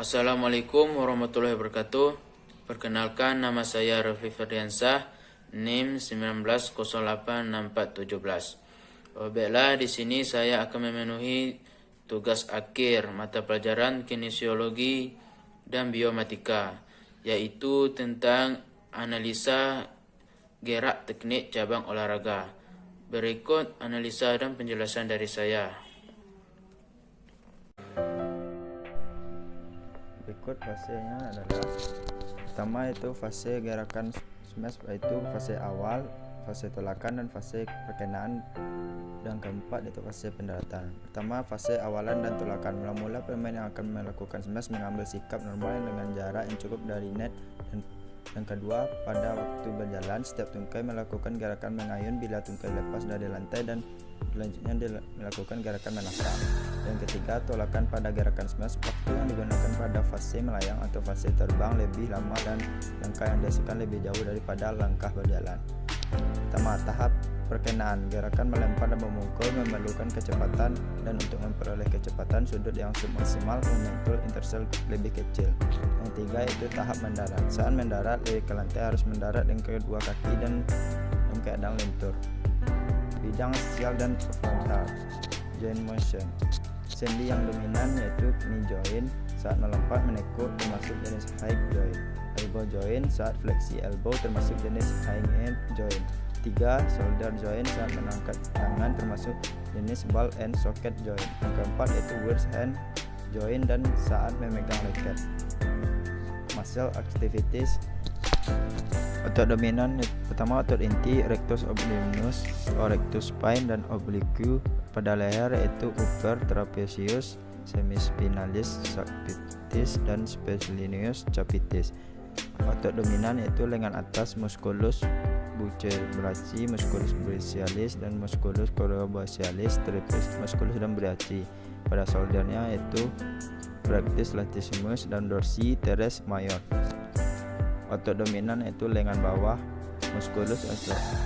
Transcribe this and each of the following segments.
Assalamualaikum warahmatullahi wabarakatuh. Perkenalkan, nama saya Raffi Ferdiansah, NIM 19086417. Baiklah, di sini saya akan memenuhi tugas akhir mata pelajaran kinesiologi dan biomatika, yaitu tentang analisa gerak teknik cabang olahraga. Berikut analisa dan penjelasan dari saya. Berikut fasenya adalah: pertama itu fase gerakan smash, yaitu fase awal, fase tolakan, dan fase perkenaan, dan keempat itu fase pendaratan. Pertama, fase awalan dan tolakan. Mula-mula pemain yang akan melakukan smash mengambil sikap normal dengan jarak yang cukup dari net, dan kedua, pada waktu berjalan setiap tungkai melakukan gerakan mengayun bila tungkai lepas dari lantai, dan selanjutnya melakukan gerakan menakar. Yang ketiga, tolakan pada gerakan smash. Waktu yang digunakan pada fase melayang atau fase terbang lebih lama dan langkah yang dihasilkan lebih jauh daripada langkah berjalan. Pertama, tahap perkenaan. Gerakan melempar dan memukul memerlukan kecepatan, dan untuk memperoleh kecepatan sudut yang maksimal memantul intersel lebih kecil. Yang ketiga itu tahap mendarat. Saat mendarat, dari ke lantai harus mendarat dengan kedua kaki dan keadaan lentur. Bidang aksial dan frontal. Joint motion. Sendi yang dominan yaitu knee joint saat melompat menekuk termasuk jenis high joint. Elbow joint saat fleksi elbow termasuk jenis high end joint. 3. Shoulder joint saat mengangkat tangan termasuk jenis ball and socket joint. Yang keempat yaitu wrist hand joint dan saat memegang racket. Muscle activities. Otot dominan pertama otot inti, rectus abdominis, rectus spine, dan oblique pada leher yaitu upper trapezius, semispinalis capitis, dan splenius capitis. Otot dominan yaitu lengan atas, musculus buccebrachi, musculus brachialis, dan musculus coracoidealis, trapezius musculus, dan brachi. Pada shouldernya yaitu rectus latissimus dan dorsi teres major. Otot dominan yaitu lengan bawah, musculus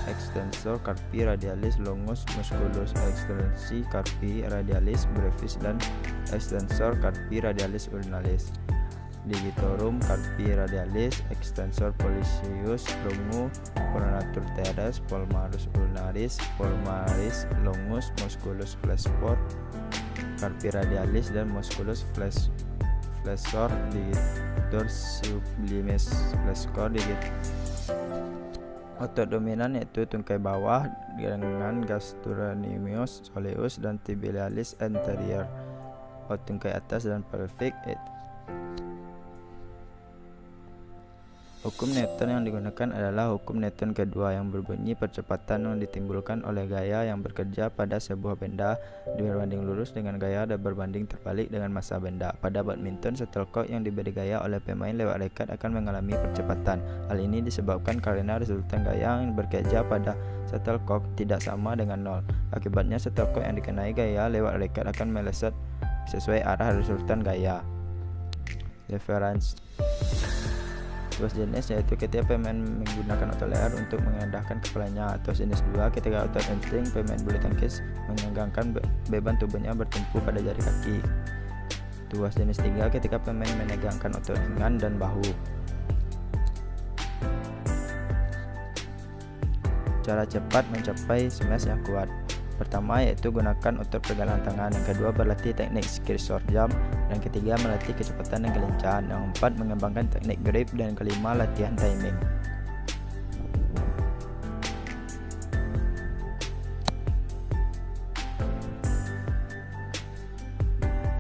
extensor carpi radialis longus, musculus extensi carpi radialis brevis, dan extensor carpi radialis ulnaris. Digitorum carpi radialis, extensor pollicis longus, pronator teres, palmarus ulnaris, palmaris longus, musculus flexor carpi radialis, dan musculus flexor digitor sublimis flexor digit. Otot dominan yaitu tungkai bawah dengan gastrocnemius soleus dan tibialis anterior. Tungkai atas dan pelvic. Hukum Newton yang digunakan adalah hukum Newton kedua yang berbunyi percepatan yang ditimbulkan oleh gaya yang bekerja pada sebuah benda berbanding lurus dengan gaya dan berbanding terbalik dengan massa benda. Pada badminton, shuttlecock yang diberi gaya oleh pemain lewat raket akan mengalami percepatan. Hal ini disebabkan karena resultan gaya yang bekerja pada shuttlecock tidak sama dengan nol. Akibatnya, shuttlecock yang dikenai gaya lewat raket akan meleset sesuai arah resultan gaya. Reference. Tuas jenis yaitu ketika pemain menggunakan otot leher untuk mengendahkan kepalanya. Tuas jenis 2 ketika otot hamstring, pemain bulu tangkis menggangkan beban tubuhnya bertumpu pada jari kaki. Tuas jenis 3 ketika pemain menegangkan otot lengan dan bahu. Cara cepat mencapai smash yang kuat. Pertama yaitu gunakan otot pergelangan tangan. Yang kedua berlatih teknik skill short jump. Yang ketiga melatih kecepatan dan kelincahan. Yang keempat mengembangkan teknik grip. Dan kelima latihan timing.